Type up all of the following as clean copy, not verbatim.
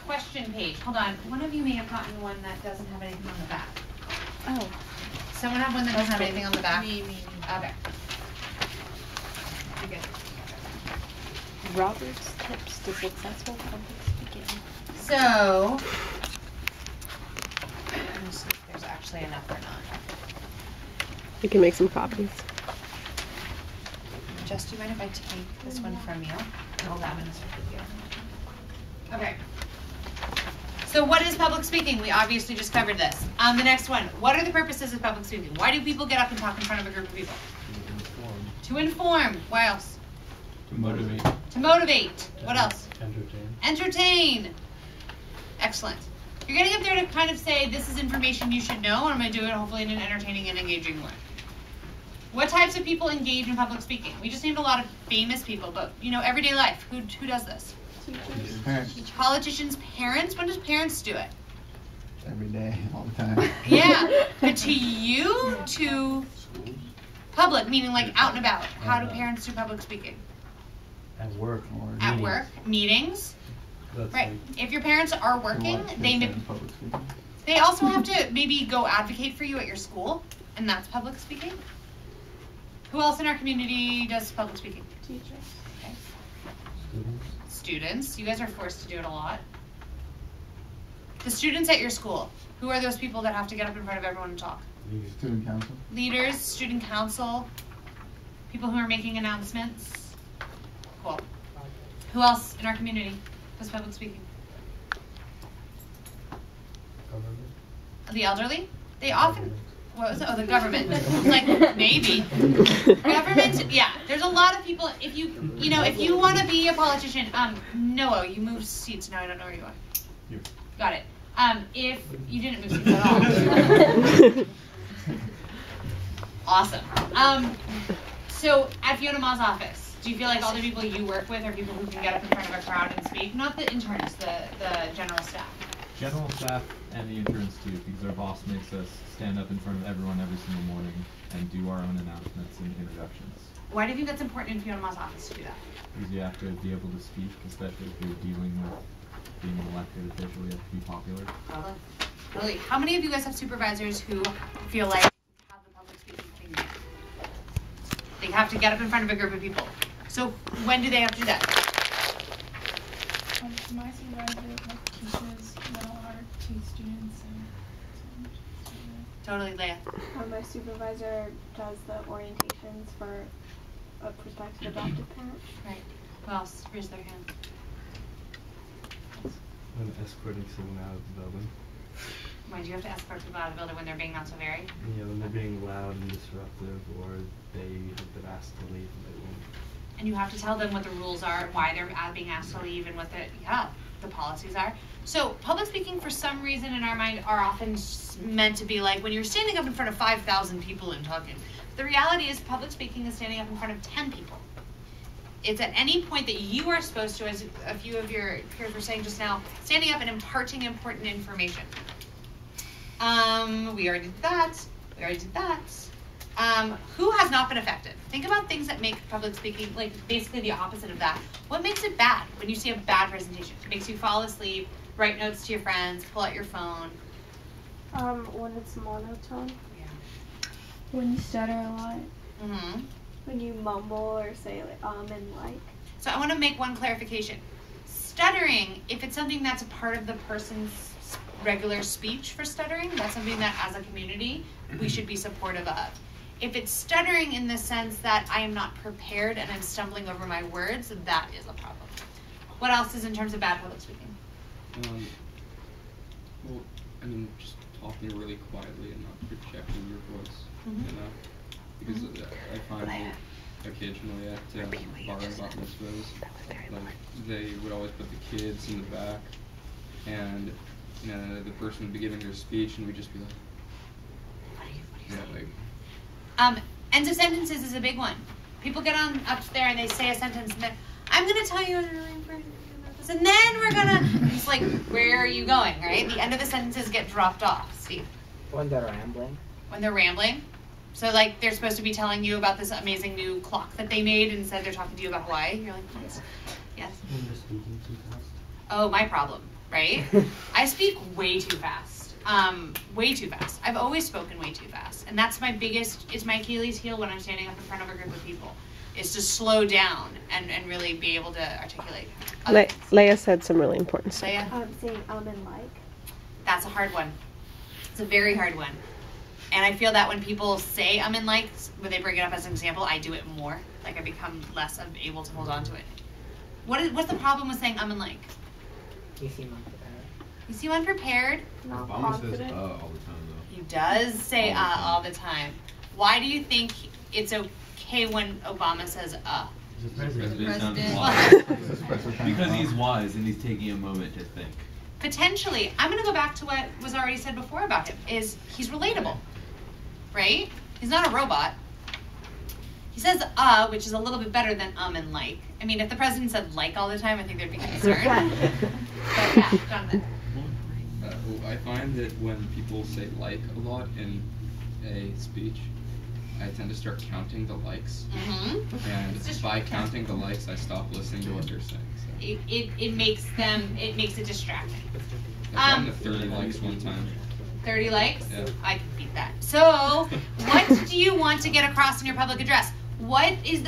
question page. Hold on. One of you may have gotten one that doesn't have anything on the back. Oh. Someone have one that doesn't have anything on the back? Me. Okay. You're good. Robert's tips to successful public speaking. So, let me see if there's actually enough or not. You can make some copies. Jess, do you mind if I take this one from you? And I'll grab this with you. Okay. So what is public speaking? We obviously just covered this. The next one. What are the purposes of public speaking? Why do people get up and talk in front of a group of people? To inform. What else? To motivate. To motivate. What else? Entertain. Entertain. Excellent. You're getting up there to kind of say, this is information you should know, and I'm going to do it hopefully in an entertaining and engaging way. What types of people engage in public speaking? We just named a lot of famous people, but, you know, everyday life. Who does this? Teachers. Parents. Politicians, parents. When does parents do it? Every day, all the time. Yeah. But to you, to public, meaning like out and about. How do parents do public speaking? At work. Or At work. Meetings. That's Right. If your parents are working, Public speaking. they also have to maybe go advocate for you at your school, and that's public speaking. Who else in our community does public speaking? Teachers. Okay. Students. Students. You guys are forced to do it a lot. The students at your school. Who are those people that have to get up in front of everyone and talk? Student council. Leaders, student council, people who are making announcements. Cool. Who else in our community does public speaking? Government. The elderly? They often, what was it? Oh, the government. Like, maybe. Government, yeah. There's a lot of people, if you want to be a politician, Noah, you moved seats, now I don't know where you are. Here. Got it. If you didn't move seats at all. Awesome. So at Fiona Ma's office, do you feel like all the people you work with are people who can get up in front of a crowd and speak? Not the interns, the general staff. General staff and the interns too, because our boss makes us stand up in front of everyone every single morning and do our own announcements and introductions. Why do you think that's important in Fiona Ma's office to do that? Because you have to be able to speak, especially if you're dealing with being an elected official, you have to be popular. Totally. How many of you guys have supervisors who feel like have the public speaking thing down? They have to get up in front of a group of people. So when do they have to do that? My supervisor teaches mental art to students and Totally, Leah. My supervisor does the orientations for a prospective adoptive parent. Right. Who else raised their hand? When escorting someone out of the building. Why do you have to escort people out of the building when they're being not so very? Yeah, when they're being loud and disruptive, or they have been asked to leave and they won't. And you have to tell them what the rules are, why they're being asked to leave, and what the policies are. So public speaking, for some reason in our mind, are often meant to be like when you're standing up in front of 5,000 people and talking. The reality is public speaking is standing up in front of 10 people. It's at any point that you are supposed to, as a few of your peers were saying just now, standing up and imparting important information. We already did that. Who has not been effective? Think about things that make public speaking, like basically the opposite of that. What makes it bad when you see a bad presentation? It makes you fall asleep, write notes to your friends, pull out your phone. When it's monotone. Yeah. when you stutter a lot. Mm-hmm. When you mumble or say and like. So I want to make one clarification. Stuttering, if it's something that's a part of the person's regular speech for stuttering, that's something that as a community we should be supportive of. If it's stuttering in the sense that I am not prepared and I'm stumbling over my words, that is a problem. What else is in terms of bad public speaking? Well, I mean, just talking really quietly and not projecting your voice, Mm-hmm. you know? Because I find that occasionally at bar and bat mitzvahs, like, they would always put the kids in the back, and the person would be giving their speech, and we'd just be like, Ends of sentences is a big one. People get on up there and they say a sentence and then, I'm going to tell you, and then we're going to, it's like, where are you going, right? The end of the sentences get dropped off. Steve? When they're rambling. When they're rambling. So like they're supposed to be telling you about this amazing new clock that they made and said they're talking to you about Hawaii. You're like, what? Yes. When they're speaking too fast. Oh, my problem. right? I speak way too fast. Way too fast. I've always spoken way too fast. And that's it's my Achilles heel when I'm standing up in front of a group of people, is to slow down and really be able to articulate. Leia said some really important stuff. Leia? Saying and like. That's a hard one. It's a very hard one. And I feel that when people say and like, when they bring it up as an example, I do it more. Like I become less able to hold on to it. What's the problem with saying and like? You seem unprepared. You seem unprepared. Not Obama confident. says all the time though. He does say all the time. Why do you think it's okay when Obama says He's the president. President. Because he's wise and he's taking a moment to think. Potentially, I'm going to go back to what was already said before about him, is he's relatable, right? He's not a robot. He says which is a little bit better than and like. I mean, if the president said like all the time, I think there'd be concern. But yeah, Jonathan. Well, I find that when people say like a lot in a speech, I tend to start counting the likes. Mm-hmm. And by counting the likes, I stop listening to what they're saying. So. It makes it distracting. I found 30 likes one time. 30 likes? Yeah. I can beat that. So, what do you want to get across in your public address? What is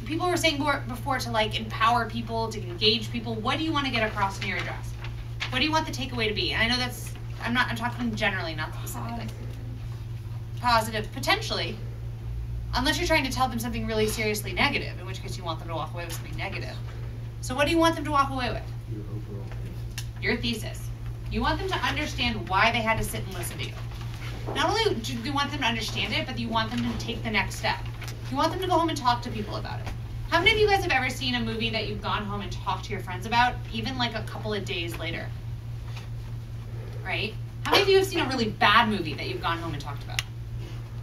people were saying before to like empower people, to engage people. What do you want to get across in your address? What do you want the takeaway to be? And I know I'm talking generally, not specifically. Positive, potentially. Unless you're trying to tell them something really seriously negative, in which case you want them to walk away with something negative. So what do you want them to walk away with? Your overall thing. Your thesis. You want them to understand why they had to sit and listen to you. Not only do you want them to understand it, but you want them to take the next step. You want them to go home and talk to people about it. How many of you guys have ever seen a movie that you've gone home and talked to your friends about, even like a couple of days later? Right? How many of you have seen a really bad movie that you've gone home and talked about?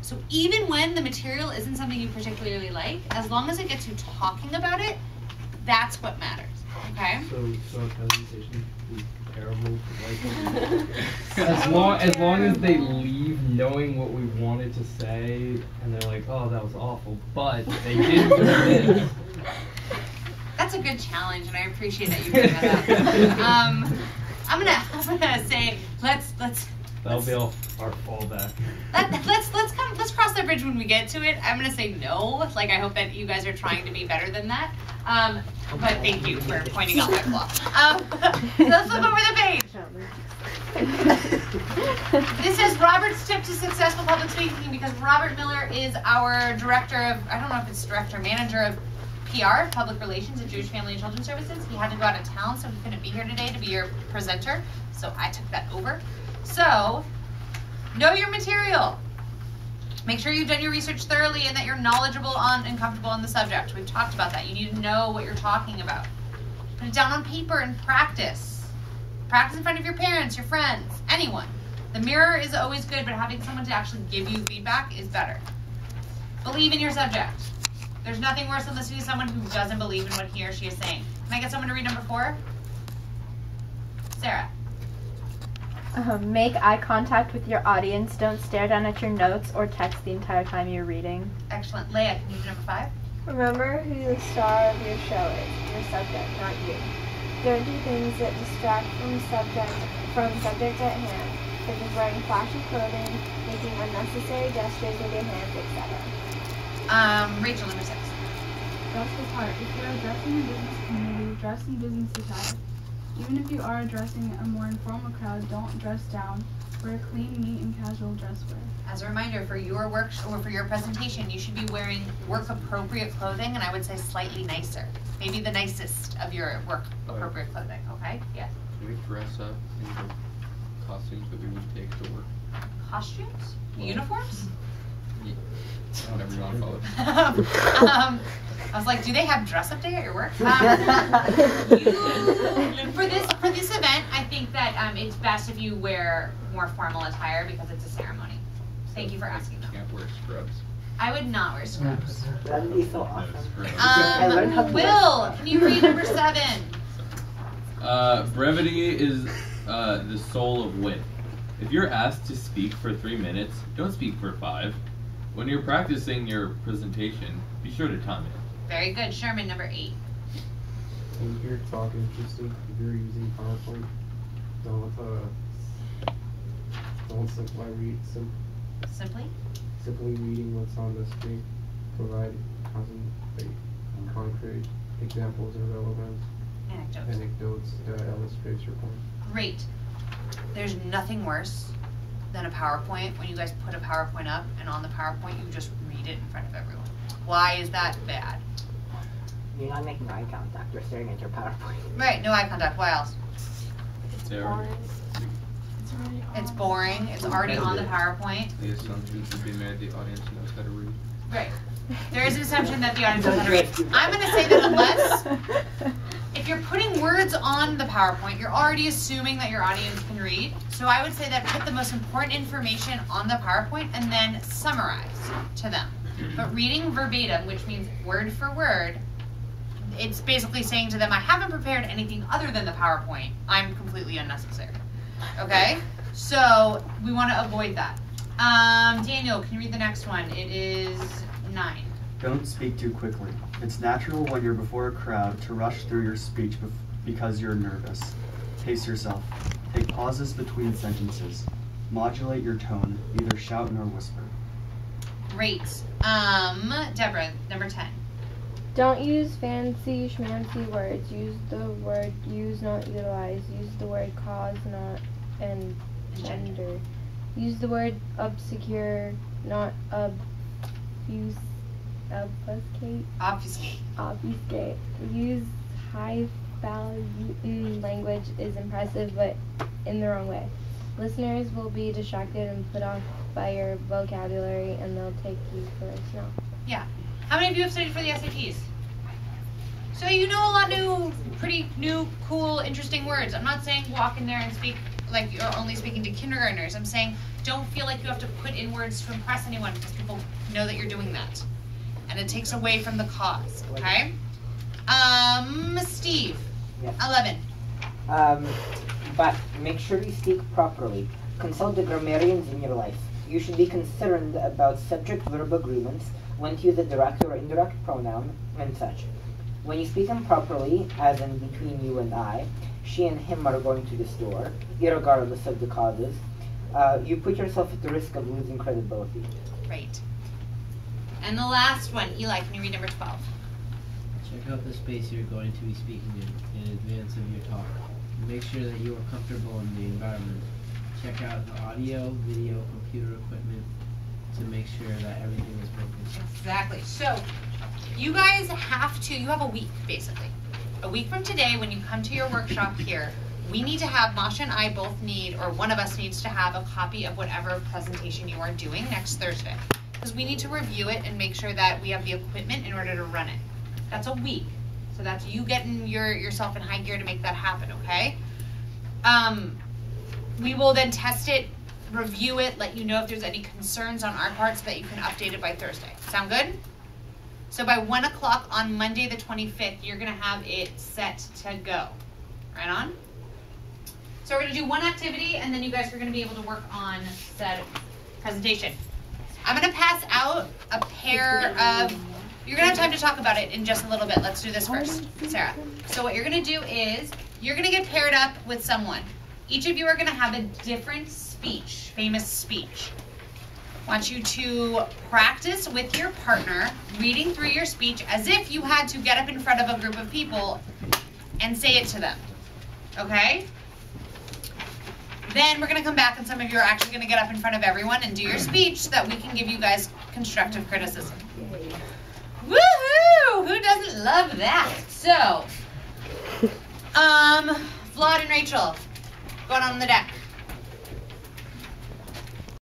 So even when the material isn't something you particularly like, as long as it gets you talking about it, that's what matters. Okay? So our presentation is terrible. As long as they leave knowing what we wanted to say, and they're like, "Oh, that was awful," but they didn't do this. That's a good challenge, and I appreciate that you bring that up. I'm gonna say let's. That'll be our fallback. Let's cross that bridge when we get to it. I'm gonna say no. Like I hope that you guys are trying to be better than that. But thank you for pointing out my flaw. Let's flip over the page. This is Robert's tip to successful public speaking, because Robert Miller is our director of, I don't know if it's director, manager of PR, public relations at Jewish Family and Children's Services. He had to go out of town, so he couldn't be here today to be your presenter. So I took that over. So, know your material. Make sure you've done your research thoroughly and that you're knowledgeable on and comfortable on the subject. We've talked about that. You need to know what you're talking about. Put it down on paper and practice. Practice in front of your parents, your friends, anyone. The mirror is always good, but having someone to actually give you feedback is better. Believe in your subject. There's nothing worse than listening to someone who doesn't believe in what he or she is saying. Can I get someone to read number 4? Sarah. Make eye contact with your audience. Don't stare down at your notes or text the entire time you're reading. Excellent. Leia, can you do number 5? Remember who the star of your show is, your subject, not you. Don't do things that distract from subject at hand, such as wearing flashy clothing, making unnecessary gestures with your hands, etc. Rachel, number 6. Dress with heart. If you're addressing a business community, dress in business attire. Even if you are addressing a more informal crowd, don't dress down. Wear clean, neat, and casual dress wear. As a reminder, for your work or for your presentation, you should be wearing work-appropriate clothing, and I would say slightly nicer. Maybe the nicest of your work-appropriate clothing, okay? Yes? Can we dress up in the costumes that we would take to work? Costumes? Uniforms? Yeah. Whatever you want to call it. I was like, do they have dress-up day at your work? For this event, I think that it's best if you wear more formal attire because it's a ceremony. Thank you for asking though. You can't wear scrubs. I would not wear scrubs. That'd be so awesome. Will, can you read number 7? Brevity is the soul of wit. If you're asked to speak for 3 minutes, don't speak for 5. When you're practicing your presentation, be sure to time it. Very good. Sherman, number 8. When you're talking, just if you're using PowerPoint, Simply? Simply reading what's on the screen. Provide concrete examples and relevant anecdotes that illustrates your point. Great. There's nothing worse than a PowerPoint when you guys put a PowerPoint up and on the PowerPoint you just read it in front of everyone. Why is that bad? You're not making eye contact. You're staring at your PowerPoint. Right, no eye contact. Why else? It's boring. It's boring. It's already on the PowerPoint. The assumption should be made the audience knows how to read. Right. There is an assumption that the audience knows how to read. I'm going to say that unless, if you're putting words on the PowerPoint, you're already assuming that your audience can read. So I would say that put the most important information on the PowerPoint and then summarize to them. But reading verbatim, which means word for word, it's basically saying to them, I haven't prepared anything other than the PowerPoint. I'm completely unnecessary. Okay? So we want to avoid that. Daniel, can you read the next one? It is 9. Don't speak too quickly. It's natural when you're before a crowd to rush through your speech because you're nervous. Pace yourself. Take pauses between sentences. Modulate your tone, neither shout nor whisper. Great. Deborah, number 10. Don't use fancy schmancy words. Use the word use, not utilize. Use the word cause, not engender. Use the word obscure, not obfuscate. Obfuscate. Use high value language is impressive, but in the wrong way. Listeners will be distracted and put off by your vocabulary, and they'll take you for a snap. Yeah. How many of you have studied for the SATs? So you know a lot pretty new, cool, interesting words. I'm not saying walk in there and speak like you're only speaking to kindergartners. I'm saying don't feel like you have to put in words to impress anyone because people know that you're doing that. And it takes away from the cause, okay? Steve, yes. 11. But make sure you speak properly. Consult the grammarians in your life. You should be concerned about subject-verb agreements, when to use a direct or indirect pronoun, and such. When you speak them properly, as in between you and I, she and him are going to the store, irregardless of the causes, you put yourself at the risk of losing credibility. Right. And the last one, Eli, can you read number 12? Check out the space you're going to be speaking in advance of your talk. Make sure that you are comfortable in the environment. Check out the audio, video, computer equipment to make sure that everything is working. Exactly. So you guys you have a week basically. A week from today when you come to your workshop here, we need to have, Masha and I both need, or one of us needs to have a copy of whatever presentation you are doing next Thursday. Because we need to review it and make sure that we have the equipment in order to run it. That's a week. So that's you getting yourself in high gear to make that happen, okay? We will then test it, review it, let you know if there's any concerns on our part so that you can update it by Thursday. Sound good? So by 1 o'clock on Monday the 25th, you're going to have it set to go. Right on? So we're going to do one activity, and then you guys are going to be able to work on said presentation. I'm going to pass out a pair of... You're going to have time to talk about it in just a little bit. Let's do this first, Sarah. So what you're going to do is, you're going to get paired up with someone. Each of you are going to have a different speech, famous speech. I want you to practice with your partner, reading through your speech as if you had to get up in front of a group of people and say it to them. Okay? Then we're going to come back and some of you are actually going to get up in front of everyone and do your speech so that we can give you guys constructive criticism. Woohoo! Who doesn't love that? So, Vlad and Rachel, going on the deck.